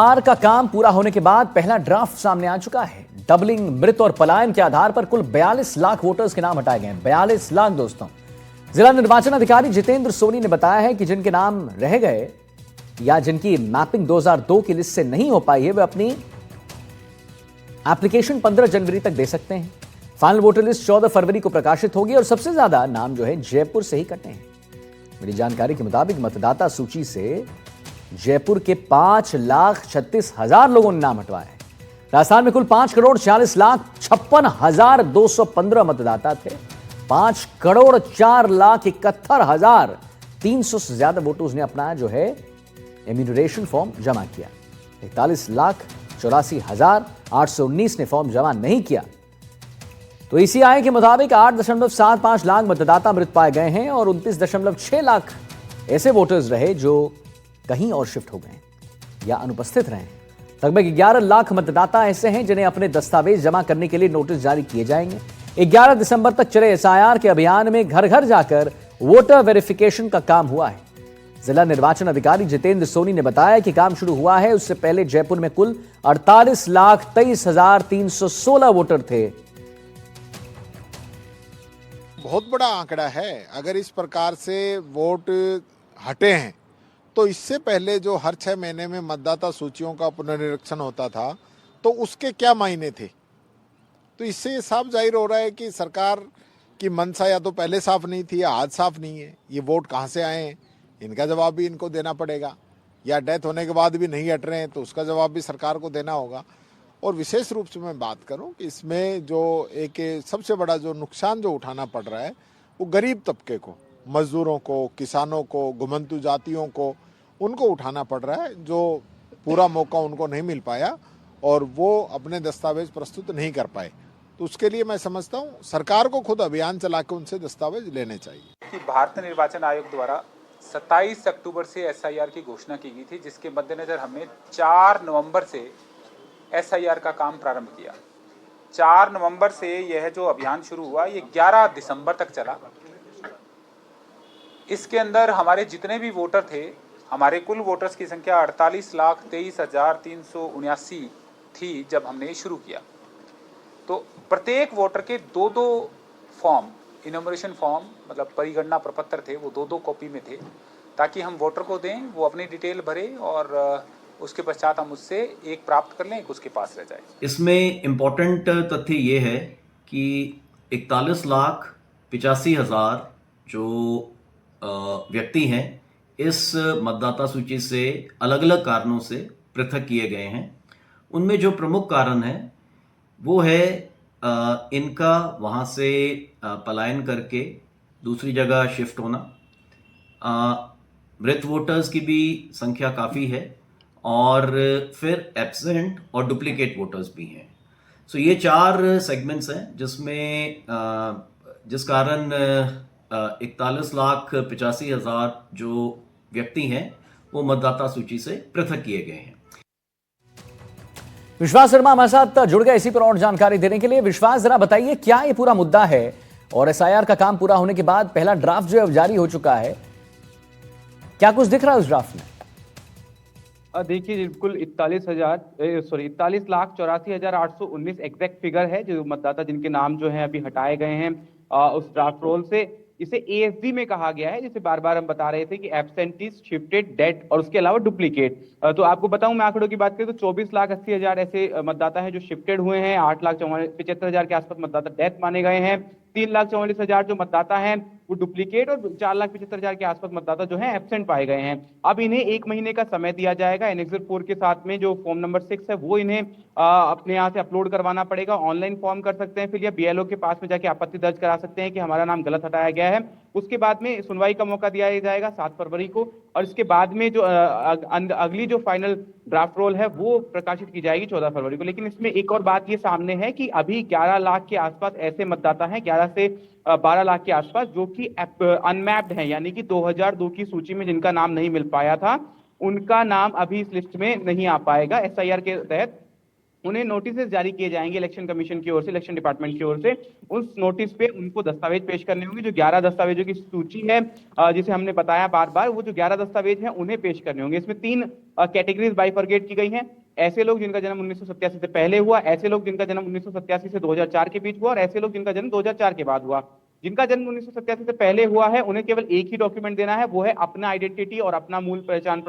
Are का काम पूरा होने के बाद पहला ड्राफ्ट सामने आ चुका है। डबलिंग, मृत और पलायन के आधार पर कुल 42 लाख वोटर्स के नाम हटाए गए। 42 लाख दोस्तों। जिला निर्वाचन अधिकारी जितेंद्र सोनी ने बताया है कि जिनके नाम रह गए या जिनकी मैपिंग 2002 की लिस्ट से नहीं हो पाई है, वे अपनी एप्लीकेशन 15 जनवरी तक दे सकते हैं। फाइनल वोटर लिस्ट 14 फरवरी को प्रकाशित होगी और सबसे ज्यादा नाम जो है जयपुर से ही कटे हैं। मेरी जानकारी के मुताबिक मतदाता सूची से जयपुर के 5,36,000 लोगों ने नाम हटवाए। राजस्थान में कुल 5,40,56,215 मतदाता थे। 5,04,71,300 से ज्यादा वोटर्स ने अपना जो है एम्यूनरेशन फॉर्म जमा किया। 41,84,819 ने फॉर्म जमा नहीं किया। तो ईसीआई के मुताबिक 8.75 लाख मतदाता मृत पाए गए हैं और 29.6 लाख ऐसे वोटर्स रहे जो कहीं और शिफ्ट हो गए या अनुपस्थित रहे। लगभग 11 लाख मतदाता ऐसे हैं जिन्हें अपने दस्तावेज जमा करने के लिए नोटिस जारी किए जाएंगे। 11 दिसंबर तक चले एसआईआर के अभियान में घर घर जाकर वोटर वेरिफिकेशन का काम हुआ है। जिला निर्वाचन अधिकारी जितेंद्र सोनी ने बताया कि काम शुरू हुआ है। उससे पहले जयपुर में कुल 48,23,316 वोटर थे। बहुत बड़ा आंकड़ा है। अगर इस प्रकार से वोट हटे हैं तो इससे पहले जो हर 6 महीने में मतदाता सूचियों का पुनर्निरीक्षण होता था तो उसके क्या मायने थे। तो इससे ये साफ जाहिर हो रहा है कि सरकार की मंशा या तो पहले साफ नहीं थी या आज साफ नहीं है। ये वोट कहाँ से आए हैं इनका जवाब भी इनको देना पड़ेगा, या डेथ होने के बाद भी नहीं हट रहे हैं तो उसका जवाब भी सरकार को देना होगा। और विशेष रूप से मैं बात करूं कि इसमें जो एक सबसे बड़ा जो नुकसान जो उठाना पड़ रहा है वो गरीब तबके को, मजदूरों को, किसानों को, घुमंतु जातियों को, उनको उठाना पड़ रहा है जो पूरा मौका उनको नहीं मिल पाया और वो अपने दस्तावेज प्रस्तुत नहीं कर पाए। तो उसके लिए मैं समझता हूँ सरकार को खुद अभियान चला के उनसे दस्तावेज लेने चाहिए। कि भारतीय निर्वाचन आयोग द्वारा 27 अक्टूबर से एसआईआर की घोषणा की गई थी, जिसके मद्देनजर हमने 4 नवंबर से एसआईआर का काम प्रारंभ किया। 4 नवंबर से यह जो अभियान शुरू हुआ ये 11 दिसंबर तक चला। इसके अंदर हमारे जितने भी वोटर थे, हमारे कुल वोटर्स की संख्या 48,23,379 थी जब हमने शुरू किया। तो प्रत्येक वोटर के 2-2 फॉर्म, इनोमरेशन फॉर्म मतलब परिगणना प्रपत्र थे, वो 2-2 कॉपी में थे, ताकि हम वोटर को दें, वो अपनी डिटेल भरे और उसके पश्चात हम उससे एक प्राप्त कर लें, एक उसके पास रह जाए। इसमें इम्पोर्टेंट तथ्य ये है कि 41,85,000 जो व्यक्ति हैं इस मतदाता सूची से अलग अलग कारणों से पृथक किए गए हैं। उनमें जो प्रमुख कारण है वो है इनका वहाँ से पलायन करके दूसरी जगह शिफ्ट होना। मृत वोटर्स की भी संख्या काफ़ी है और फिर एब्सेंट और डुप्लीकेट वोटर्स भी हैं। सो ये 4 सेगमेंट्स हैं जिसमें जिस कारण 41,85,000 जो व्यक्ति हैं वो मतदाता सूची से पृथक किए गए हैं। विश्वास शर्मा हमारे साथ जुड़ गए इसी पर और जानकारी देने के लिए। विश्वास, जरा बताइए क्या ये पूरा मुद्दा है और एसआईआर का काम पूरा होने के बाद पहला ड्राफ्ट जो है जारी हो चुका है, क्या कुछ दिख रहा है उस ड्राफ्ट में? देखिए कुल 41,84,819 एग्जैक्ट फिगर है जो मतदाता जिनके नाम जो है अभी हटाए गए हैं उस ड्राफ्ट रोल से। इसे एएसडी में कहा गया है, जिसे बार बार हम बता रहे थे कि एब्सेंटीज, शिफ्टेड, डेड और उसके अलावा डुप्लीकेट। तो आपको बताऊं, मैं आंकड़ों की बात करें तो 24,80,000 ऐसे मतदाता हैं जो शिफ्टेड हुए हैं, 8,75,000 के आसपास मतदाता डेथ माने गए हैं, 3,44,000 जो मतदाता हैं वो डुप्लीकेट और 4,75,000 के आसपास मतदाता जो है एब्सेंट पाए गए हैं। अब इन्हें 1 महीने का समय दिया जाएगा। एनेक्सर 4 के साथ में जो फॉर्म नंबर 6 है वो इन्हें अपने यहाँ से अपलोड करवाना पड़ेगा। ऑनलाइन फॉर्म कर सकते हैं फिर, या बीएलओ के पास में जाके आपत्ति दर्ज करा सकते हैं कि हमारा नाम गलत हटाया गया है। उसके बाद में सुनवाई का मौका दिया जाएगा 7 फरवरी को, और इसके बाद में जो अगली जो फाइनल ड्राफ्ट रोल है वो प्रकाशित की जाएगी 14 फरवरी को। लेकिन इसमें एक और बात ये सामने है कि अभी 11 लाख के आसपास ऐसे मतदाता हैं, 11 से 12 लाख के आसपास, जो कि अनमैप्ड हैं, यानी कि 2002 की सूची में जिनका नाम नहीं मिल पाया था, उनका नाम अभी इस लिस्ट में नहीं आ पाएगा एसआईआर के तहत। उन्हें नोटिस जारी किए जाएंगे इलेक्शन कमीशन की ओर से, इलेक्शन डिपार्टमेंट की ओर से। उस नोटिस पे उनको दस्तावेज पेश करने होंगे। जो 11 दस्तावेजों की सूची है जिसे हमने बताया बार बार, वो जो 11 दस्तावेज हैं उन्हें पेश करने होंगे। इसमें 3 कैटेगरीज बाइफरगेट की गई हैं। ऐसे लोग जिनका जन्म 1987 से पहले हुआ, ऐसे लोग जिनका जन्म 1987 से 2004 के बीच हुआ, और ऐसे लोग जिनका जन्म 2004 के बाद हुआ। जिनका जन्म 1987 से पहले हुआ है उन्हें केवल एक ही डॉक्यूमेंट देना है, वो है अपना आइडेंटिटी और अपना मूल पहचान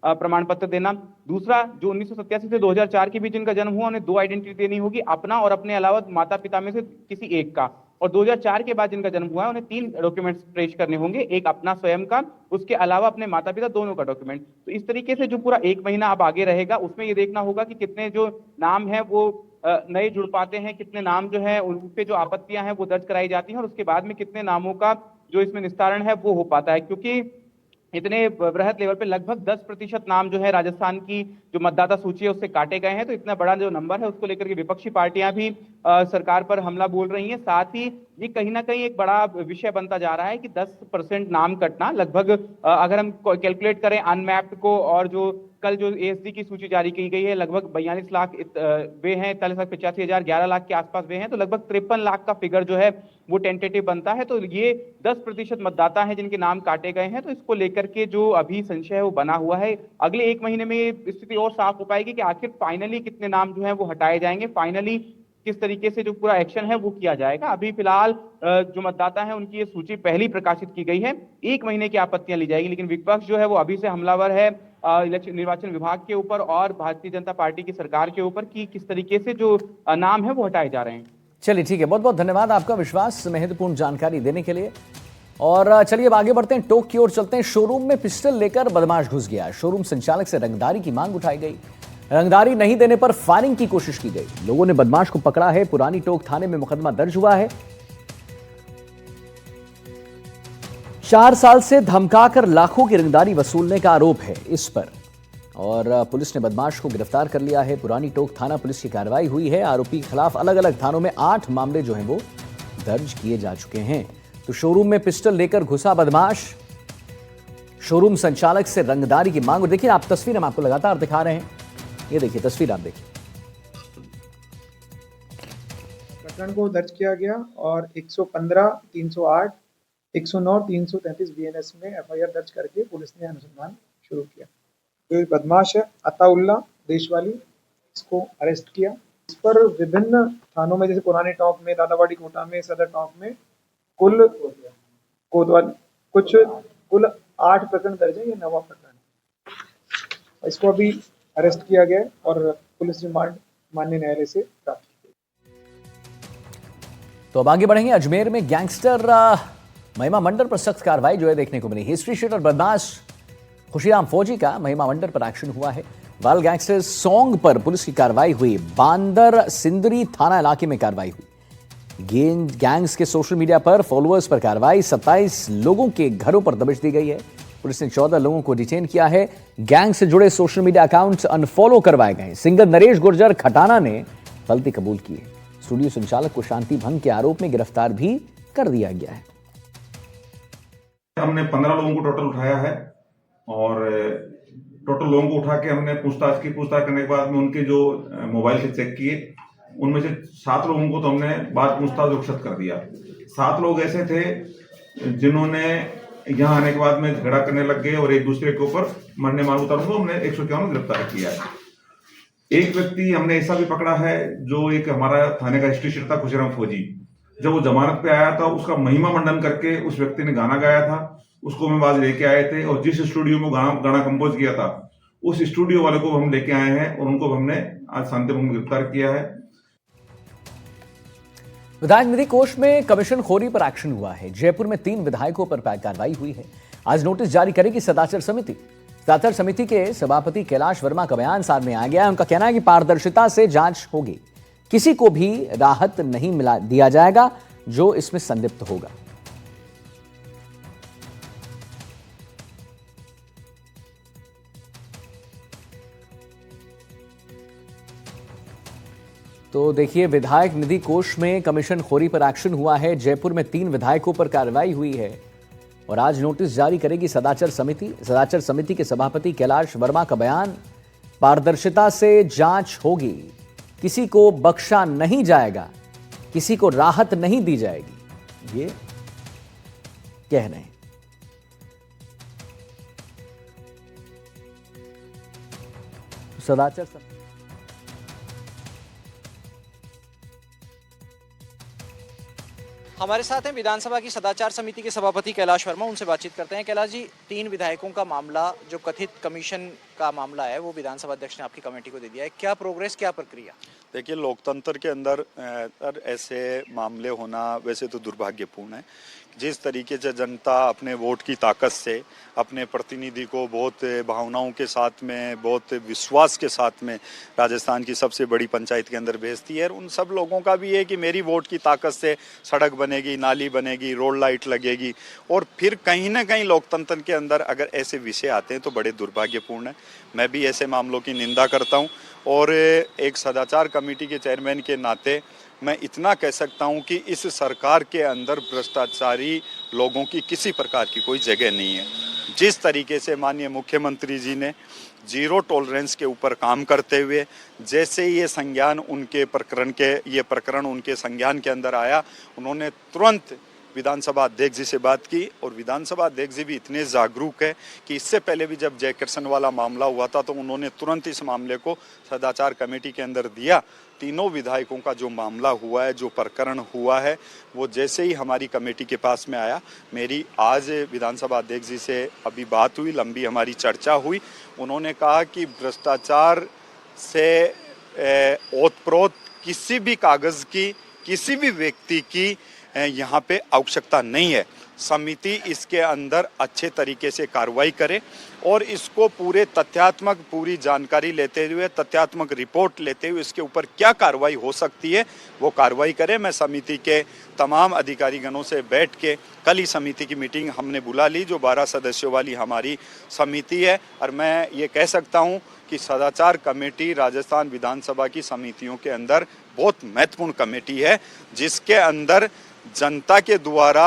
प्रमाण पत्र देना। दूसरा, जो 1987 से 2004 के बीच जिनका जन्म हुआ उन्हें 2 आइडेंटिटी देनी होगी, अपना और अपने अलावा माता पिता में से किसी एक का। और 2004 के बाद जिनका जन्म हुआ है उन्हें 3 डॉक्यूमेंट्स पेश करने होंगे, एक अपना स्वयं का, उसके अलावा अपने माता पिता दोनों का डॉक्यूमेंट। तो इस तरीके से जो पूरा 1 महीना अब आगे रहेगा उसमें ये देखना होगा कि कितने जो नाम है वो नए जुड़ पाते हैं, कितने नाम जो है उन पे जो आपत्तियां हैं वो दर्ज कराई जाती हैं, और उसके बाद में कितने नामों का जो इसमें निस्तारण है वो हो पाता है। क्योंकि इतने बृहद लेवल पे लगभग 10% नाम जो है राजस्थान की जो मतदाता सूची है उससे काटे गए हैं। तो इतना बड़ा जो नंबर है उसको लेकर के विपक्षी पार्टियां भी सरकार पर हमला बोल रही हैं। साथ ही ये कहीं ना कहीं एक बड़ा विषय बनता जा रहा है कि 10% नाम कटना लगभग अगर हम कैलकुलेट करें अनमैप्ड को, और जो कल जो एएसडी की सूची जारी की गई है लगभग 42 लाख वे हैं, 41,85,000, 11 लाख के आसपास वे हैं, तो लगभग 53 लाख का फिगर जो है वो टेंटेटिव बनता है। तो ये 10% मतदाता हैं जिनके नाम काटे गए हैं। तो इसको लेकर के जो अभी संशय है वो बना हुआ है। अगले 1 महीने में स्थिति और साफ हो पाएगी कि आखिर फाइनली कितने नाम जो है वो हटाए जाएंगे, फाइनली किस तरीके से जो पूरा एक्शन है वो किया जाएगा। अभी फिलहाल जो मतदाता है उनकी ये सूची पहली प्रकाशित की गई है, 1 महीने की आपत्तियां ली जाएगी। लेकिन विपक्ष जो है वो अभी से हमलावर है निर्वाचन विभाग के ऊपर और भारतीय जनता पार्टी की सरकार के ऊपर कि किस तरीके से जो नाम है वो हटाए जा रहे हैं। चलिए ठीक है, बहुत बहुत धन्यवाद आपका विश्वास महत्वपूर्ण जानकारी देने के लिए। और चलिए अब आगे बढ़ते हैं, टोक की ओर चलते हैं। शोरूम में पिस्टल लेकर बदमाश घुस गया, शोरूम संचालक से रंगदारी की मांग उठाई गई। रंगदारी नहीं देने पर फायरिंग की कोशिश की गई। लोगों ने बदमाश को पकड़ा है। पुरानी टोक थाने में मुकदमा दर्ज हुआ है। 4 साल से धमकाकर लाखों की रंगदारी वसूलने का आरोप है इस पर, और पुलिस ने बदमाश को गिरफ्तार कर लिया है। पुरानी टोक थाना पुलिस की कार्रवाई हुई है। आरोपी के खिलाफ अलग अलग थानों में 8 मामले जो हैं वो दर्ज किए जा चुके हैं। तो शोरूम में पिस्टल लेकर घुसा बदमाश, शोरूम संचालक से रंगदारी की मांग। देखिए आप तस्वीर हम आपको लगातार दिखा रहे हैं, ये देखिए तस्वीर आप देखिए। प्रकरण को दर्ज किया गया और 115, 308, 109, 333 बीएनएस में एफआईआर दर्ज करके पुलिस ने अनुसंधान शुरू किया। जो बदमाश है अताउल्ला देशवाली, इसको अरेस्ट किया। इस पर विभिन्न थानों में जैसे पुराने टॉक में, दादावाड़ी कोटा में, सदर टॉक में कुल 8 प्रकरण दर्ज है। ये 9वां प्रकरण। इसको अभी अरेस्ट किया गया और पुलिस रिमांड माननीय न्यायालय से प्राप्त की गई। तो अब आगे बढ़ेंगे। अजमेर में गैंगस्टर महिमा मंडल पर सख्त कार्रवाई जो है देखने को मिली। हिस्ट्री शीटर बदमाश खुशीराम फौजी का महिमा मंडल पर एक्शन हुआ है। वाइल्ड गैंगस्टर सॉन्ग पर पुलिस की कार्रवाई हुई। बांदर सिंदरी थाना इलाके में कार्रवाई हुई। गैंग्स के सोशल मीडिया पर फॉलोअर्स पर कार्रवाई। 27 लोगों के घरों पर दबिश दी गई है। पुलिस ने 14 लोगों को डिटेन किया है। गैंग से जुड़े सोशल मीडिया अकाउंट्स अनफॉलो करवाए गए। सिंगर नरेश गुर्जर खटाना ने गलती कबूल की है। स्टूडियो संचालक को शांति भंग के आरोप में गिरफ्तार भी कर दिया गया है। हमने 15 लोगों को टोटल उठाया है और टोटल लोगों को उठा के हमने पूछताछ करने के बाद में उनके जो मोबाइल से चेक किए, उनमें से 7 लोगों को तो हमने बाद पूछताछ रुखसत कर दिया। 7 लोग ऐसे थे जिन्होंने यहाँ आने के बाद में झगड़ा करने लग गए और एक दूसरे के ऊपर मरने मार उतारों को हमने 151 गिरफ्तार किया है। एक व्यक्ति हमने ऐसा भी पकड़ा है जो एक हमारा थाने का हिस्ट्री शीटर था, खुशीराम फौजी। जब वो जमानत पे आया था उसका महिमा मंडन करके उस व्यक्ति ने गाना गाया था, उसको हम आज लेके आए थे और जिस स्टूडियो में गाना कंपोज किया था उस स्टूडियो वाले को हम लेके आए हैं और उनको हमने आज शांतिपूर्ण गिरफ्तार किया है। विधायक निधि कोष में कमीशन खोरी पर एक्शन हुआ है। जयपुर में 3 विधायकों पर कार्रवाई हुई है। आज नोटिस जारी करेगी सदाचार समिति। सदाचार समिति के सभापति कैलाश वर्मा का बयान सामने आ गया है। उनका कहना है कि पारदर्शिता से जांच होगी, किसी को भी राहत नहीं दिया जाएगा जो इसमें संलिप्त होगा। तो देखिए विधायक निधि कोष में कमीशन खोरी पर एक्शन हुआ है। जयपुर में 3 विधायकों पर कार्रवाई हुई है और आज नोटिस जारी करेगी सदाचार समिति। सदाचार समिति के सभापति कैलाश वर्मा का बयान, पारदर्शिता से जांच होगी, किसी को बख्शा नहीं जाएगा, किसी को राहत नहीं दी जाएगी, ये कह रहे हैं। सदाचार हमारे साथ हैं विधानसभा की सदाचार समिति के सभापति कैलाश वर्मा, उनसे बातचीत करते हैं। कैलाश जी, 3 विधायकों का मामला, जो कथित कमीशन का मामला है, वो विधानसभा अध्यक्ष ने आपकी कमेटी को दे दिया है। क्या प्रोग्रेस, क्या प्रक्रिया? देखिए, लोकतंत्र के अंदर ऐसे मामले होना वैसे तो दुर्भाग्यपूर्ण है। जिस तरीके से जनता अपने वोट की ताकत से अपने प्रतिनिधि को बहुत भावनाओं के साथ में, बहुत विश्वास के साथ में राजस्थान की सबसे बड़ी पंचायत के अंदर भेजती है, उन सब लोगों का भी है कि मेरी वोट की ताकत से सड़क बनेगी, नाली बनेगी, रोड लाइट लगेगी, और फिर कहीं ना कहीं लोकतंत्र के अंदर अगर ऐसे विषय आते हैं तो बड़े दुर्भाग्यपूर्ण है। मैं भी ऐसे मामलों की निंदा करता हूँ, और एक सदाचार कमेटी के चेयरमैन के नाते मैं इतना कह सकता हूं कि इस सरकार के अंदर भ्रष्टाचारी लोगों की किसी प्रकार की कोई जगह नहीं है। जिस तरीके से माननीय मुख्यमंत्री जी ने जीरो टॉलरेंस के ऊपर काम करते हुए, जैसे ये संज्ञान उनके प्रकरण उनके संज्ञान के अंदर आया, उन्होंने तुरंत विधानसभा अध्यक्ष जी से बात की, और विधानसभा अध्यक्ष जी भी इतने जागरूक है कि इससे पहले भी जब जयकिशन वाला मामला हुआ था तो उन्होंने तुरंत इस मामले को सदाचार कमेटी के अंदर दिया। तीनों विधायकों का जो मामला हुआ है, जो प्रकरण हुआ है, वो जैसे ही हमारी कमेटी के पास में आया, मेरी आज विधानसभा अध्यक्ष जी से अभी बात हुई, लंबी हमारी चर्चा हुई। उन्होंने कहा कि भ्रष्टाचार से ओतप्रोत किसी भी कागज की, किसी भी व्यक्ति की यहाँ पे आवश्यकता नहीं है। समिति इसके अंदर अच्छे तरीके से कार्रवाई करे और इसको पूरी जानकारी लेते हुए, तथ्यात्मक रिपोर्ट लेते हुए इसके ऊपर क्या कार्रवाई हो सकती है वो कार्रवाई करे। मैं समिति के तमाम अधिकारीगणों से बैठ के कल ही समिति की मीटिंग हमने बुला ली, जो 12 सदस्यों वाली हमारी समिति है, और मैं ये कह सकता हूँ कि सदाचार कमेटी राजस्थान विधानसभा की समितियों के अंदर बहुत महत्वपूर्ण कमेटी है, जिसके अंदर जनता के द्वारा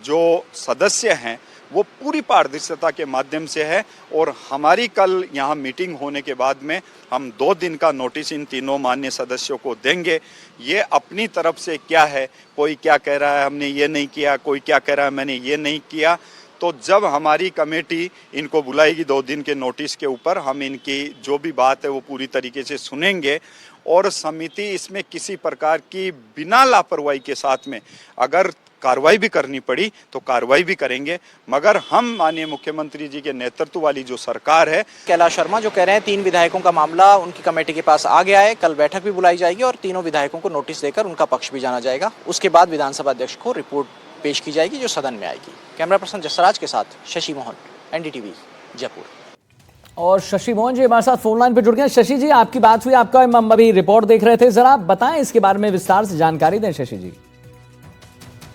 जो सदस्य हैं वो पूरी पारदर्शिता के माध्यम से है। और हमारी कल यहाँ मीटिंग होने के बाद में हम 2 दिन का नोटिस इन तीनों माननीय सदस्यों को देंगे। ये अपनी तरफ से क्या है, कोई क्या कह रहा है हमने ये नहीं किया, कोई क्या कह रहा है मैंने ये नहीं किया, तो जब हमारी कमेटी इनको बुलाएगी 2 दिन के नोटिस के ऊपर, हम इनकी जो भी बात है वो पूरी तरीके से सुनेंगे, और समिति इसमें किसी प्रकार की बिना लापरवाही के साथ में अगर कार्रवाई भी करनी पड़ी तो कार्रवाई भी करेंगे, मगर हम माननीय मुख्यमंत्री जी के नेतृत्व वाली जो सरकार है। कैलाश शर्मा जो कह रहे हैं 3 विधायकों का मामला उनकी कमेटी के पास आ गया है, कल बैठक भी बुलाई जाएगी और तीनों विधायकों को नोटिस देकर उनका पक्ष भी जाना जाएगा। उसके बाद विधानसभा अध्यक्ष को रिपोर्ट पेश की जाएगी जो सदन में आएगी। कैमरा पर्सन जसराज के साथ शशि मोहन, एनडीटीवी, जयपुर। और शशि मोहन जी हमारे साथ फोन लाइन पर जुड़ गए। शशि जी, आपकी बात हुई, आपका हम अभी रिपोर्ट देख रहे थे, जरा बताएं इसके बारे में विस्तार से जानकारी दें शशि जी।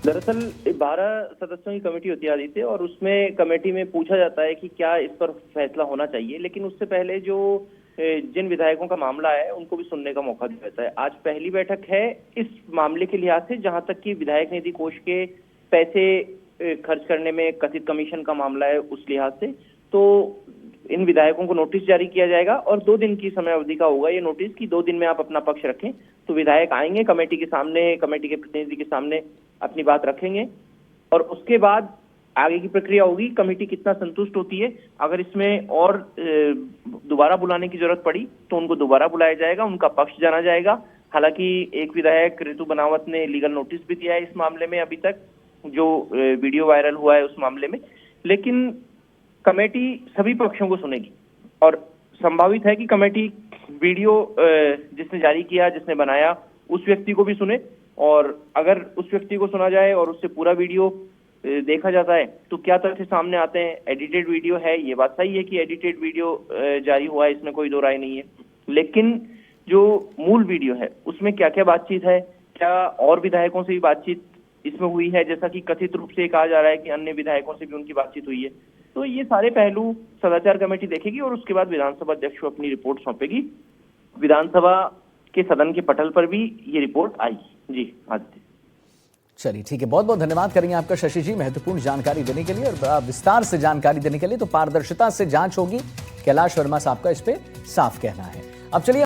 दरअसल 12 सदस्यों की कमेटी होती है आदित्य, और उसमें कमेटी में पूछा जाता है कि क्या इस पर फैसला होना चाहिए, लेकिन उससे पहले जो जिन विधायकों का मामला है उनको भी सुनने का मौका दिया जाता है। आज पहली बैठक है इस मामले के लिहाज से, जहां तक कि विधायक निधि कोष के पैसे खर्च करने में कथित कमीशन का मामला है, उस लिहाज से तो इन विधायकों को नोटिस जारी किया जाएगा और 2 दिन की समय अवधि का होगा ये नोटिस कि 2 दिन में आप अपना पक्ष रखें। तो विधायक आएंगे कमेटी के सामने, कमेटी के प्रतिनिधि के सामने अपनी बात रखेंगे, और उसके बाद आगे की प्रक्रिया होगी। कमेटी कितना संतुष्ट होती है, अगर इसमें और दोबारा बुलाने की जरूरत पड़ी तो उनको दोबारा बुलाया जाएगा, उनका पक्ष जाना जाएगा। हालांकि एक विधायक ऋतु बनावत ने लीगल नोटिस भी दिया है इस मामले में, अभी तक जो वीडियो वायरल हुआ है उस मामले में, लेकिन कमेटी सभी पक्षों को सुनेगी और संभावित है कि कमेटी वीडियो जिसने जारी किया, जिसने बनाया, उस व्यक्ति को भी सुने, और अगर उस व्यक्ति को सुना जाए और उससे पूरा वीडियो देखा जाता है तो क्या तथ्य सामने आते हैं। एडिटेड वीडियो है, ये बात सही है कि एडिटेड वीडियो जारी हुआ है, इसमें कोई दो राय नहीं है, लेकिन जो मूल वीडियो है उसमें क्या क्या बातचीत है, क्या और विधायकों से भी बातचीत इसमें हुई है, जैसा कि कथित रूप से कहा जा रहा है कि अन्य विधायकों से भी उनकी बातचीत हुई है। तो ये सारे पहलू सदाचार कमेटी देखेगी और उसके बाद विधानसभा अध्यक्ष को अपनी रिपोर्ट सौंपेगी। विधानसभा के सदन के पटल पर भी ये रिपोर्ट आएगी। जी आदित्य। चलिए ठीक है, बहुत बहुत धन्यवाद करेंगे आपका शशि जी, महत्वपूर्ण जानकारी देने के लिए और विस्तार से जानकारी देने के लिए। तो पारदर्शिता से जांच होगी, कैलाश वर्मा साहब का इस पे साफ कहना है। अब चलिए